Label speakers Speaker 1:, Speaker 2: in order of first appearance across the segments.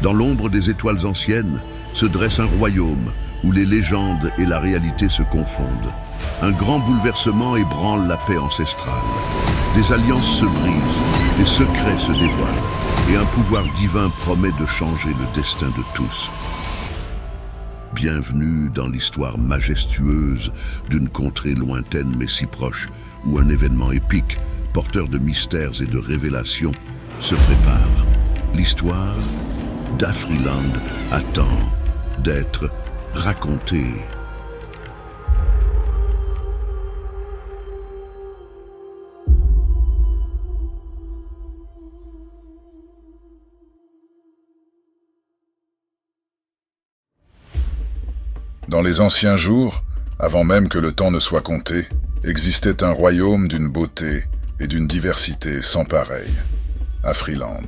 Speaker 1: Dans l'ombre des étoiles anciennes se dresse un royaume où les légendes et la réalité se confondent. Un grand bouleversement ébranle la paix ancestrale. Des alliances se brisent, des secrets se dévoilent, et un pouvoir divin promet de changer le destin de tous. Bienvenue dans l'histoire majestueuse d'une contrée lointaine mais si proche, où un événement épique, porteur de mystères et de révélations, se prépare. L'histoire d'Afriland attend d'être racontée.
Speaker 2: Dans les anciens jours, avant même que le temps ne soit compté, existait un royaume d'une beauté et d'une diversité sans pareille, Afriland.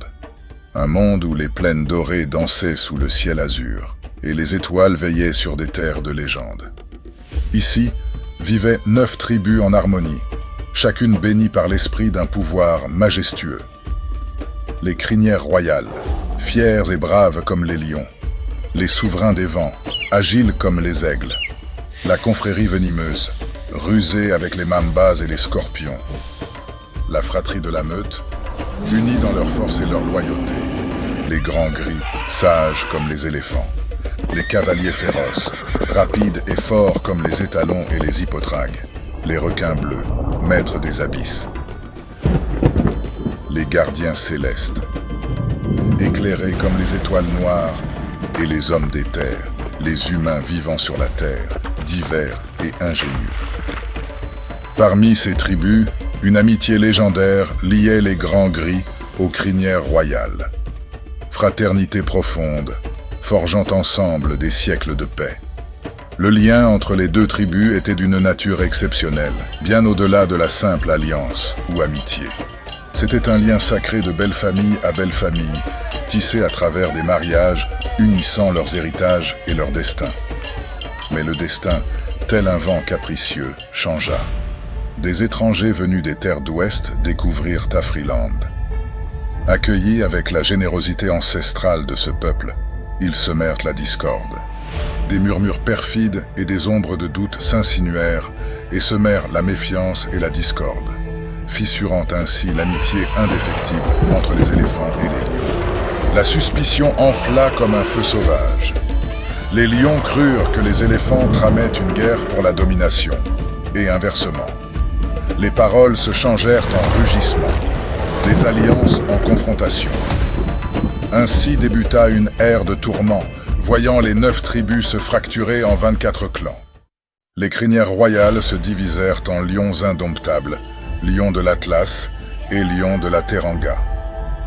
Speaker 2: Un monde où les plaines dorées dansaient sous le ciel azur et les étoiles veillaient sur des terres de légende. Ici vivaient 9 tribus en harmonie, chacune bénie par l'esprit d'un pouvoir majestueux. Les crinières royales, fières et braves comme les lions. Les souverains des vents, agiles comme les aigles. La confrérie venimeuse, rusée avec les mambas et les scorpions. La fratrie de la meute, unis dans leur force et leur loyauté. Les grands gris, sages comme les éléphants. Les cavaliers féroces, rapides et forts comme les étalons et les hippotragues. Les requins bleus, maîtres des abysses. Les gardiens célestes, éclairés comme les étoiles noires, et les hommes des terres, les humains vivant sur la terre, divers et ingénieux. Parmi ces tribus, une amitié légendaire liait les grands gris aux crinières royales. Fraternité profonde, forgeant ensemble des siècles de paix. Le lien entre les deux tribus était d'une nature exceptionnelle, bien au-delà de la simple alliance ou amitié. C'était un lien sacré de belle famille à belle famille, tissé à travers des mariages, unissant leurs héritages et leurs destins. Mais le destin, tel un vent capricieux, changea. Des étrangers venus des terres d'Ouest découvrirent Afriland. Accueillis avec la générosité ancestrale de ce peuple, ils semèrent la discorde. Des murmures perfides et des ombres de doute s'insinuèrent et semèrent la méfiance et la discorde, fissurant ainsi l'amitié indéfectible entre les éléphants et les lions. La suspicion enfla comme un feu sauvage. Les lions crurent que les éléphants tramaient une guerre pour la domination, et inversement. Les paroles se changèrent en rugissements, les alliances en confrontation. Ainsi débuta une ère de tourments, voyant les 9 tribus se fracturer en 24 clans. Les crinières royales se divisèrent en lions indomptables, lions de l'Atlas et lions de la Teranga.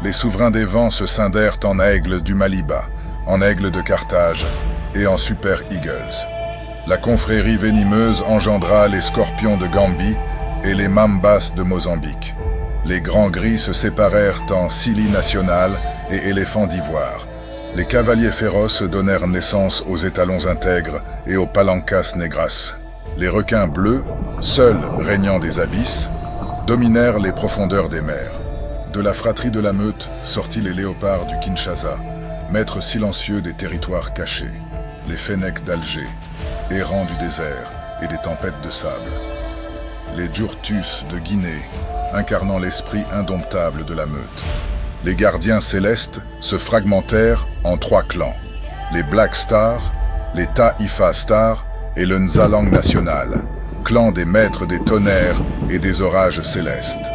Speaker 2: Les souverains des vents se scindèrent en aigles du Maliba, en aigles de Carthage et en Super Eagles. La confrérie venimeuse engendra les scorpions de Gambie et les mambas de Mozambique. Les grands gris se séparèrent en Scilly national et éléphants d'ivoire. Les cavaliers féroces donnèrent naissance aux étalons intègres et aux palancas negras. Les requins bleus, seuls régnant des abysses, dominèrent les profondeurs des mers. De la fratrie de la meute sortit les léopards du Kinshasa, maîtres silencieux des territoires cachés, les fennecs d'Alger, errants du désert et des tempêtes de sable. Les djurtus de Guinée, incarnant l'esprit indomptable de la meute. Les gardiens célestes se fragmentèrent en 3 clans, les Black Stars, les Taifa Stars et le Nzalang National, clan des maîtres des tonnerres et des orages célestes.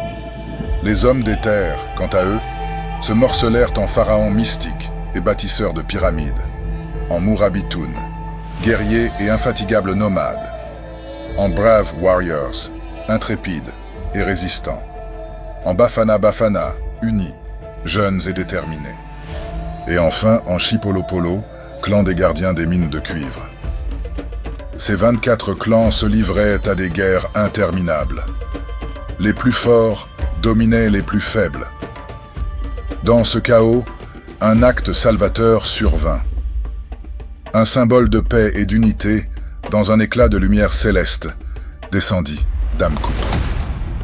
Speaker 2: Les hommes des terres, quant à eux, se morcelèrent en pharaons mystiques et bâtisseurs de pyramides, en Mourabitoun, guerriers et infatigables nomades, en braves warriors, intrépides et résistants, en Bafana Bafana, unis, jeunes et déterminés, et enfin en Chipolopolo, clan des gardiens des mines de cuivre. Ces 24 clans se livraient à des guerres interminables. Les plus forts dominaient les plus faibles. Dans ce chaos, un acte salvateur survint. Un symbole de paix et d'unité, dans un éclat de lumière céleste, descendit d'Amkup.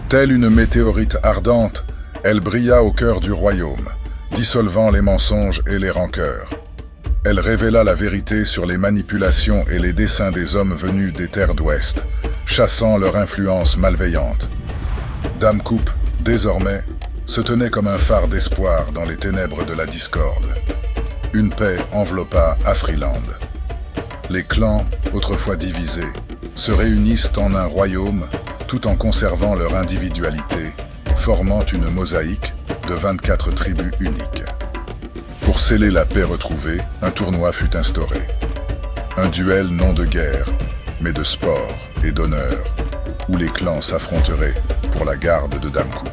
Speaker 2: Telle une météorite ardente, elle brilla au cœur du royaume, dissolvant les mensonges et les rancœurs. Elle révéla la vérité sur les manipulations et les desseins des hommes venus des terres d'Ouest, chassant leur influence malveillante. Dame Coupe, désormais, se tenait comme un phare d'espoir dans les ténèbres de la discorde. Une paix enveloppa Afriland. Les clans, autrefois divisés, se réunissent en un royaume tout en conservant leur individualité, formant une mosaïque de 24 tribus uniques. Pour sceller la paix retrouvée, un tournoi fut instauré. Un duel non de guerre, mais de sport et d'honneur, où les clans s'affronteraient pour la garde de Dame Coupe.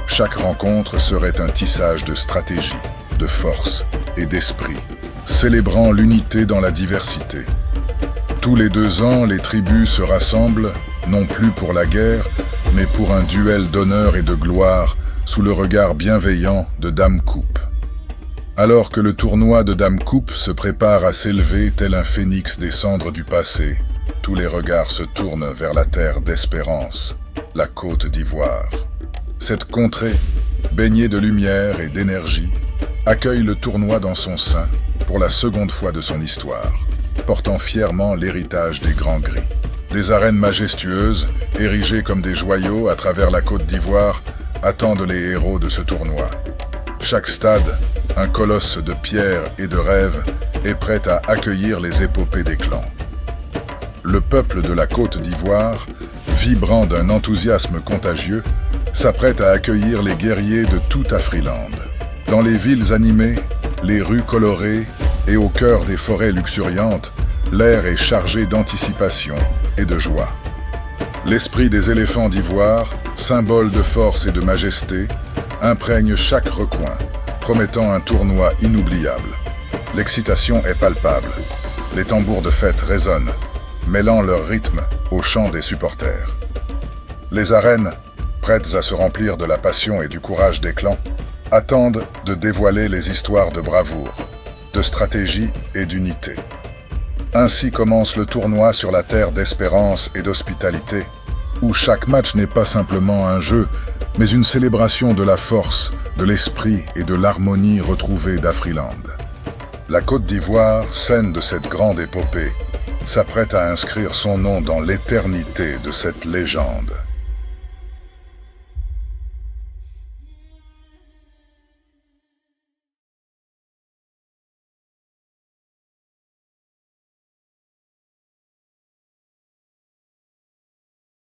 Speaker 2: Chaque rencontre serait un tissage de stratégie, de force et d'esprit, célébrant l'unité dans la diversité. Tous les 2 ans, les tribus se rassemblent, non plus pour la guerre, mais pour un duel d'honneur et de gloire sous le regard bienveillant de Dame Coupe. Alors que le tournoi de Dame Coupe se prépare à s'élever tel un phénix des cendres du passé, tous les regards se tournent vers la terre d'espérance, la Côte d'Ivoire. Cette contrée, baignée de lumière et d'énergie, accueille le tournoi dans son sein pour la seconde fois de son histoire, portant fièrement l'héritage des Grands Gris. Des arènes majestueuses, érigées comme des joyaux à travers la Côte d'Ivoire, attendent les héros de ce tournoi. Chaque stade, un colosse de pierre et de rêve, est prêt à accueillir les épopées des clans. Le peuple de la Côte d'Ivoire, vibrant d'un enthousiasme contagieux, s'apprête à accueillir les guerriers de tout Afriland. Dans les villes animées, les rues colorées et au cœur des forêts luxuriantes, l'air est chargé d'anticipation et de joie. L'esprit des éléphants d'ivoire, symbole de force et de majesté, imprègne chaque recoin, promettant un tournoi inoubliable. L'excitation est palpable. Les tambours de fête résonnent, mêlant leur rythme au chant des supporters. Les arènes, prêtes à se remplir de la passion et du courage des clans, attendent de dévoiler les histoires de bravoure, de stratégie et d'unité. Ainsi commence le tournoi sur la terre d'espérance et d'hospitalité, où chaque match n'est pas simplement un jeu, mais une célébration de la force, de l'esprit et de l'harmonie retrouvée d'Afriland. La Côte d'Ivoire, scène de cette grande épopée, s'apprête à inscrire son nom dans l'éternité de cette légende.